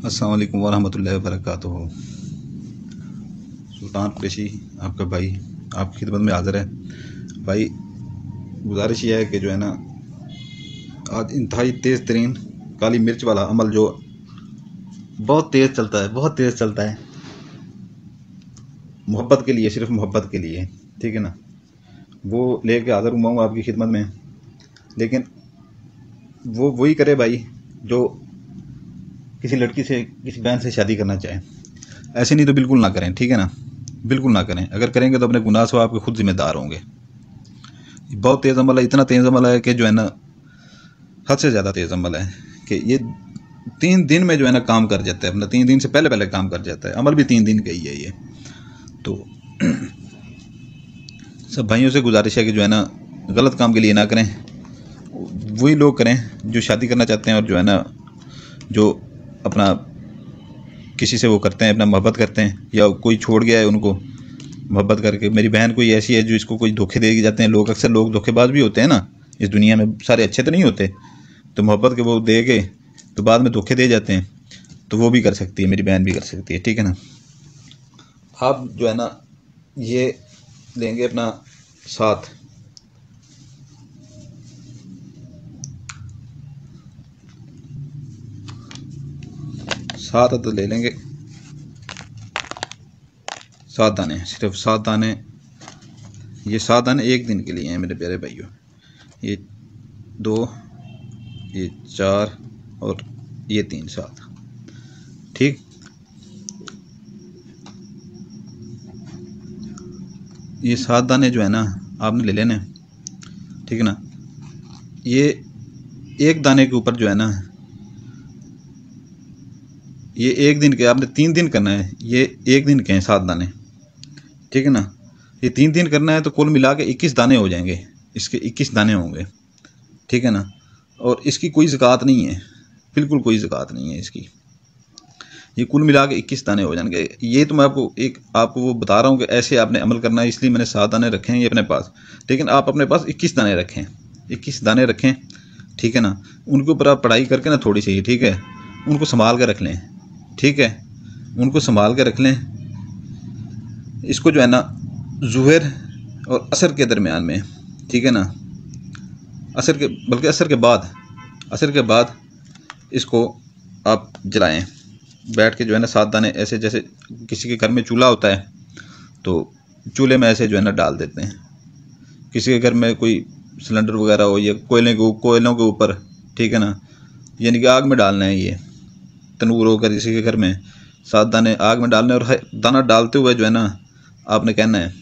अस्सलाम वालेकुम वरहमतुल्लाहि वबरकातुहू। सुल्तान कुरैशी आपका भाई आपकी खिदमत में हाज़िर है। भाई गुजारिश ये है कि जो है ना, आज इंतहाई तेज़ तरीन काली मिर्च वाला अमल जो बहुत तेज़ चलता है, बहुत तेज़ चलता है, मोहब्बत के लिए, सिर्फ मोहब्बत के लिए, ठीक है ना, वो लेके हाज़िर हुआ हूँ आपकी खिदमत में। लेकिन वो वही करे भाई जो किसी लड़की से, किसी बहन से शादी करना चाहे। ऐसे नहीं तो बिल्कुल ना करें, ठीक है ना, बिल्कुल ना करें। अगर करेंगे तो अपने गुनाह से आपके खुद जिम्मेदार होंगे। बहुत तेज़ अमल है, इतना तेज़ अमल है कि जो है ना, हद से ज़्यादा तेज़ अमल है कि ये 3 दिन में जो है ना काम कर जाता है अपना, 3 दिन से पहले पहले काम कर जाता है। अमल भी 3 दिन का ही है ये। तो सब भाइयों से गुजारिश है कि जो है ना, गलत काम के लिए ना करें। वही लोग करें जो शादी करना चाहते हैं और जो है ना, जो अपना किसी से वो करते हैं, अपना मोहब्बत करते हैं, या कोई छोड़ गया है उनको मोहब्बत करके। मेरी बहन कोई ऐसी है जो इसको कोई धोखे दे जाते हैं लोग। अक्सर लोग धोखेबाज भी होते हैं ना, इस दुनिया में सारे अच्छे तो नहीं होते। तो मोहब्बत के वो दे के तो बाद में धोखे दे जाते हैं। तो वो भी कर सकती है, मेरी बहन भी कर सकती है, ठीक है ना। आप जो है ना, ये लेंगे अपना साथ, साथ तो ले लेंगे 7 दाने, सिर्फ 7 दाने। ये 7 दाने 1 दिन के लिए हैं मेरे प्यारे भाइयों। ये 2, ये 4 और ये 3, 7, ठीक। ये 7 दाने जो है ना, आपने ले लेने, ठीक है ना। ये एक दाने के ऊपर जो है ना, ये 1 दिन के, आपने 3 दिन करना है। ये 1 दिन के हैं 7 दाने, ठीक है ना। ये 3 दिन करना है तो कुल मिला के 21 दाने हो जाएंगे। इसके 21 दाने होंगे, ठीक है ना। और इसकी कोई ज़कात नहीं है, बिल्कुल कोई ज़कात नहीं है इसकी। ये कुल मिला के 21 दाने हो जाएंगे। ये तो मैं आपको वो बता रहा हूँ कि ऐसे आपने अमल करना है, इसलिए मैंने 7 दाने रखे हैं ये अपने पास। लेकिन आप अपने पास 21 दाने रखें, 21 दाने रखें, ठीक है ना। उनके ऊपर आप पढ़ाई करके ना थोड़ी सी, ठीक है, उनको संभाल कर रख लें, ठीक है, उनको संभाल कर रख लें। इसको जो है ना, ज़ुहर और असर के दरमियान में, ठीक है ना, असर के, बल्कि असर के बाद इसको आप जलाएं। बैठ के जो है ना, 7 दाने ऐसे, जैसे किसी के घर में चूल्हा होता है तो चूल्हे में ऐसे जो है ना डाल देते हैं। किसी के घर में कोई सिलेंडर वगैरह हो या कोयलों के ऊपर, ठीक है ना, यानी कि आग में डालना है। ये तनूर होकर किसी के घर में 7 दाने आग में डालने, और दाना डालते हुए जो है ना, आपने कहना है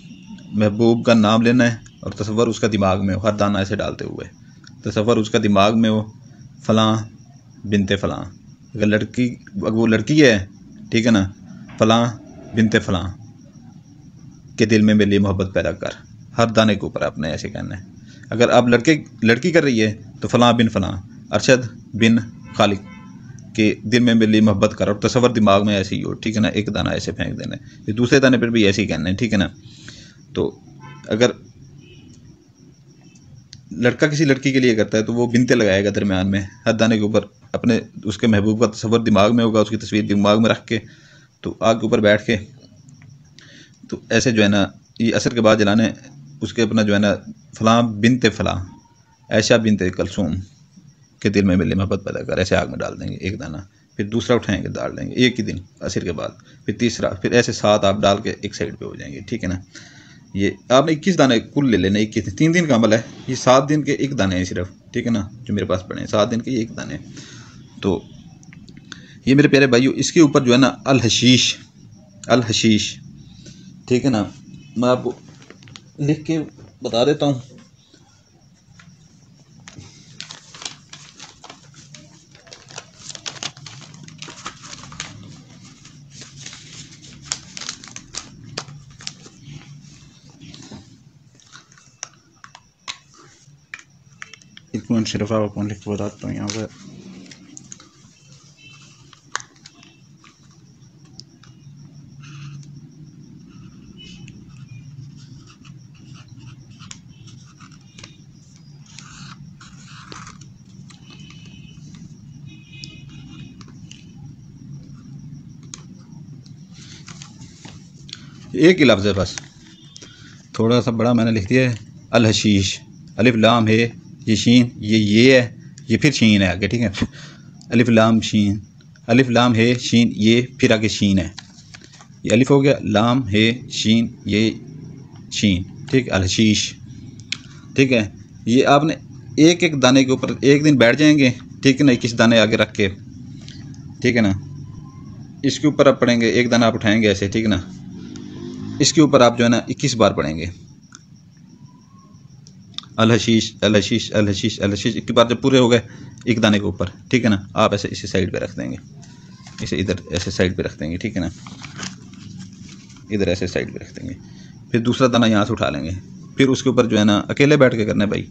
महबूब का नाम लेना है, और तसव्वुर उसका दिमाग में हो। हर दाना ऐसे डालते हुए तसव्वुर उसका दिमाग में हो, फ़लाँ बिनते फ़लाँ। अगर वो लड़की है, ठीक है ना, फ़लाँ बिनते फ़लाँ के दिल में मेरे लिए मोहब्बत पैदा कर। हर दाने के ऊपर आपने ऐसे कहना है। अगर आप लड़की कर रही है तो फ़लाँ बिन फ़लाँ अरशद बिन खालिक के दिल में मेरे लिए मोहब्बत कर, और तसव्वुर दिमाग में ऐसे ही हो, ठीक है ना। एक दाना ऐसे फेंक देना है, फिर दूसरे दाने पर भी ऐसे ही कहना है, ठीक है ना। तो अगर लड़का किसी लड़की के लिए करता है तो वो बिनते लगाएगा दरमियान में, हर दाने के ऊपर अपने, उसके महबूब का तस्वर दिमाग में होगा, उसकी तस्वीर दिमाग में रख के, तो आग के ऊपर बैठ के, तो ऐसे जो है ना, ये असर के बाद जलाने। उसके अपना जो है ना, फ़लाँ बिनते फ़लाँ ऐशा बिनते कलसूम के दिल में मेरे मोहब्बत पैदा कर, ऐसे आग में डाल देंगे एक दाना। फिर दूसरा उठाएंगे, डाल देंगे एक ही दिन असर के बाद, फिर तीसरा, फिर ऐसे 7 आप डाल के एक साइड पे हो जाएंगे, ठीक है ना। ये आपने 21 दाने कुल ले लेना, 21, 3 दिन का अमल है। ये 7 दिन के एक दाने हैं सिर्फ, ठीक है ना, जो मेरे पास पड़े हैं 7 दिन के एक दाने। तो ये मेरे प्यारे भाइयों, इसके ऊपर जो है ना, अल हशीश, ठीक है ना, मैं आपको लिख के बता देता हूँ। एक मिनट, सिर्फ आपको लिख के बताता हूँ यहाँ पर। एक ही लफ्ज़ है बस, थोड़ा सा बड़ा मैंने लिख दिया है। अल हशीश, अलिफ लाम है, ये शीन, ये है, ये फिर शीन है आगे, ठीक है। अलिफ लाम शीन, अलिफ लाम है शीन, ये फिर आगे शीन है, ये अलिफ हो गया, लाम है शीन, ये शीन, ठीक। अल हशीश, ठीक है। ये आपने एक एक दाने के ऊपर एक दिन बैठ जाएंगे, ठीक है ना, 21 दाने आगे रख के, ठीक है ना। इसके ऊपर आप पढ़ेंगे, एक दाना आप उठाएंगे ऐसे, ठीक है ना। इसके ऊपर आप जो है ना 21 बार पढ़ेंगे अल हशीश, अल हशीश, अल हशीश, अल हशीश। 21 बार जब पूरे हो गए एक दाने के ऊपर, ठीक है ना, आप ऐसे इसी साइड पे रख देंगे, इसे इधर ऐसे साइड पे रख देंगे, ठीक है ना, इधर ऐसे साइड पे रख देंगे। फिर दूसरा दाना यहाँ से उठा लेंगे, फिर उसके ऊपर जो है ना अकेले बैठ के करना है भाई।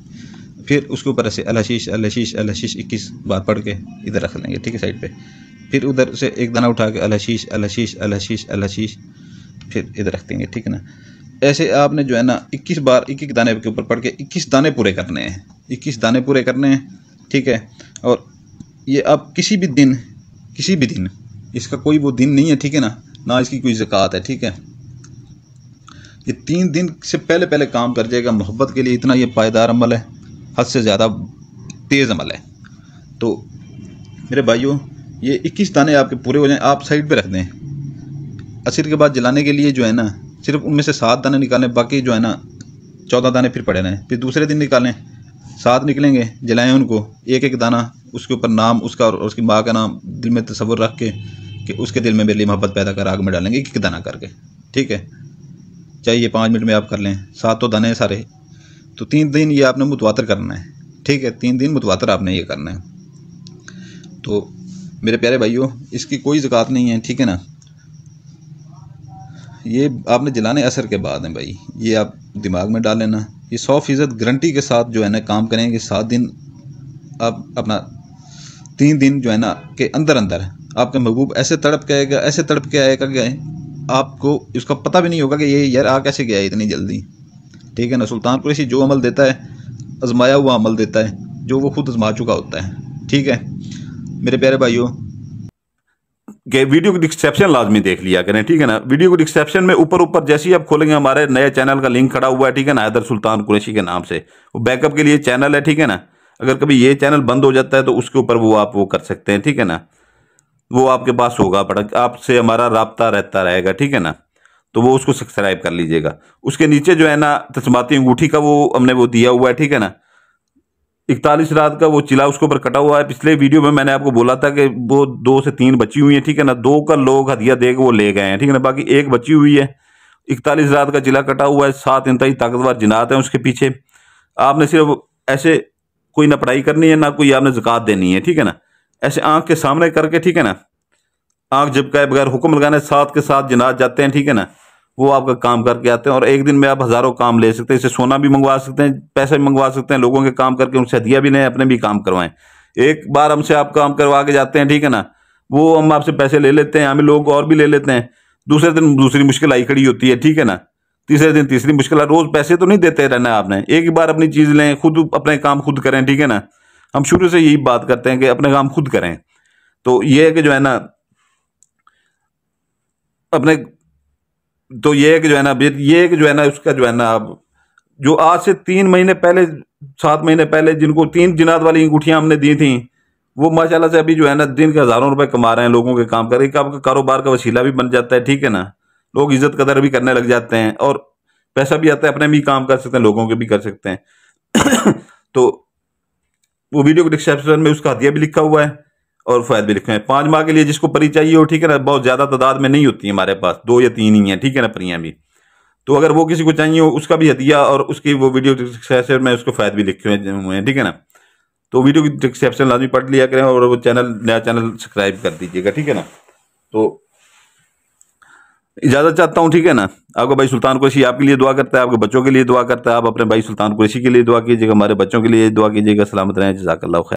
फिर उसके ऊपर ऐसे अल हशीश, अल हशीश, अल हशीश 21 बार पढ़ के इधर रख लेंगे, ठीक है, साइड पे। फिर उधर से एक दाना उठा के अल हशीश, अल हशीश, अल हशीश, अल हशीश, फिर इधर रख देंगे, ठीक है ना। ऐसे आपने जो है ना 21 बार एक एक दाने के ऊपर पढ़ के 21 दाने पूरे करने हैं, 21 दाने पूरे करने हैं, ठीक है। और ये आप किसी भी दिन, इसका कोई वो दिन नहीं है, ठीक है ना इसकी कोई ज़कात है, ठीक है। ये 3 दिन से पहले पहले काम कर जाएगा। मोहब्बत के लिए इतना ये पायदार अमल है, हद से ज़्यादा तेज़ अमल है। तो मेरे भाइयों, ये 21 दाने आपके पूरे हो जाएं, आप साइड पे रख दें। असर के बाद जलाने के लिए जो है ना सिर्फ उनमें से 7 दाने निकालें, बाकी जो है ना 14 दाने फिर पड़े रहें। फिर दूसरे दिन निकालें, 7 निकलेंगे, जलाएं उनको, एक एक दाना उसके ऊपर नाम उसका और उसकी माँ का नाम दिल में तसव्वुर रख के कि उसके दिल में मेरे लिए मोहब्बत पैदा कर, आग में डालेंगे एक एक दाना करके, ठीक है। चाहिए 5 मिनट में आप कर लें, 7 तो दाने सारे। तो 3 दिन ये आपने मुतवातर करना है, ठीक है, 3 दिन मुतवातर आपने ये करना है। तो मेरे प्यारे भाइयों, इसकी कोई ज़कात नहीं है, ठीक है ना। ये आपने जलाने असर के बाद है भाई, ये आप दिमाग में डाल लेना। ये 100% गारंटी के साथ जो है ना काम करेंगे। 7 दिन आप अपना 3 दिन जो है ना के अंदर अंदर आपका महबूब ऐसे तड़प के आएगा, ऐसे तड़प के आएगा कि आपको इसका पता भी नहीं होगा कि ये यार आ कैसे गया इतनी जल्दी, ठीक है ना। सुल्तान कुरैशी जो अमल देता है आजमाया हुआ अमल देता है, जो वो खुद आजमा चुका होता है, ठीक है। मेरे प्यारे भाइयों, कि वीडियो की डिस्क्रिप्शन लाजमी देख लिया करें, ठीक है ना। वीडियो की डिस्क्रिप्शन में ऊपर जैसे ही आप खोलेंगे हमारे नए चैनल का लिंक खड़ा हुआ है, ठीक है ना, हैदर सुल्तान कुरैशी के नाम से। वो बैकअप के लिए चैनल है, ठीक है ना। अगर कभी ये चैनल बंद हो जाता है तो उसके ऊपर वो आप वो कर सकते हैं, ठीक है ना। वो आपके पास होगा, बट आपसे हमारा राब्ता रहता रहेगा, ठीक है ना। तो वो उसको सब्सक्राइब कर लीजिएगा। उसके नीचे जो है ना तस्माती अंगूठी का वो हमने वो दिया हुआ है, ठीक है ना। 41 रात का वो चिला उसके ऊपर कटा हुआ है। पिछले वीडियो में मैंने आपको बोला था कि वो 2 से 3 बची हुई है, ठीक है ना। 2 का लोग हदिया दे के वो ले गए हैं, ठीक है ना। बाकी 1 बची हुई है। 41 रात का चिला कटा हुआ है, 7 इंतहाई ताकतवर जिनात हैं उसके पीछे। आपने सिर्फ ऐसे कोई ना पढ़ाई करनी है, ना कोई आपने ज़कात देनी है, ठीक है ना। ऐसे आंख के सामने करके, ठीक है ना, आंख झपकाए बगैर हुक्म लगाने 7 के 7 जिनात जाते हैं, ठीक है ना। वो आपका काम करके आते हैं और एक दिन में आप हज़ारों काम ले सकते हैं। इससे सोना भी मंगवा सकते हैं, पैसा भी मंगवा सकते हैं, लोगों के काम करके उनसे हदिया भी लें, अपने भी काम करवाएं। एक बार हमसे आप काम करवा के जाते हैं, ठीक है ना, वो हम आपसे पैसे ले लेते हैं, हमें लोग और भी ले लेते हैं। दूसरे दिन दूसरी मुश्किल आई खड़ी होती है, ठीक है ना। तीसरे दिन तीसरी मुश्किल। रोज़ पैसे तो नहीं देते रहना आपने, एक ही बार अपनी चीज़ लें, खुद अपने काम खुद करें, ठीक है ना। हम शुरू से यही बात करते हैं कि अपने काम खुद करें। तो ये है कि जो है ना अपने, तो ये है कि जो है ना, ये है कि जो है ना उसका जो है ना, अब जो आज से 3 महीने पहले 7 महीने पहले जिनको 3 जिनात वाली अंगूठियां हमने दी थी, वो माशाल्लाह से अभी जो है ना दिन के हज़ारों रुपए कमा रहे हैं, लोगों के काम करके। आपका कारोबार का वसीला भी बन जाता है, ठीक है ना। लोग इज्जत कदर भी करने लग जाते हैं और पैसा भी आता है, अपने भी काम कर सकते हैं, लोगों के भी कर सकते हैं। तो वो वीडियो के डिस्क्रिप्शन में उसका हदिया भी लिखा हुआ है और फ़ायदे भी लिखे हैं। 5 माह के लिए जिसको परी चाहिए हो, ठीक है ना, बहुत ज़्यादा तादाद में नहीं होती है हमारे पास, 2 या 3 ही हैं, ठीक है ना, परियाँ भी। तो अगर वो किसी को चाहिए हो, उसका भी हदिया और उसकी वो वीडियो डिस्क्रिप्शन में उसको फ़ायदे भी लिखे हुए हैं, ठीक है ना। तो वीडियो की डिस्क्रिप्शन लाजमी पढ़ लिया करें और वो चैनल, नया चैनल सब्सक्राइब कर दीजिएगा, ठीक है ना। तो इजाज़त चाहता हूँ, ठीक है ना। आपका भाई सुल्तान कुरैशी आपके लिए दुआ करता है, आपके बच्चों के लिए दुआ करता है। आप अपने भाई सुल्तान कुरैशी के लिए दुआ कीजिएगा, हमारे बच्चों के लिए दुआ कीजिएगा, सलामत रहें, जज़ाकल्लाह खैर।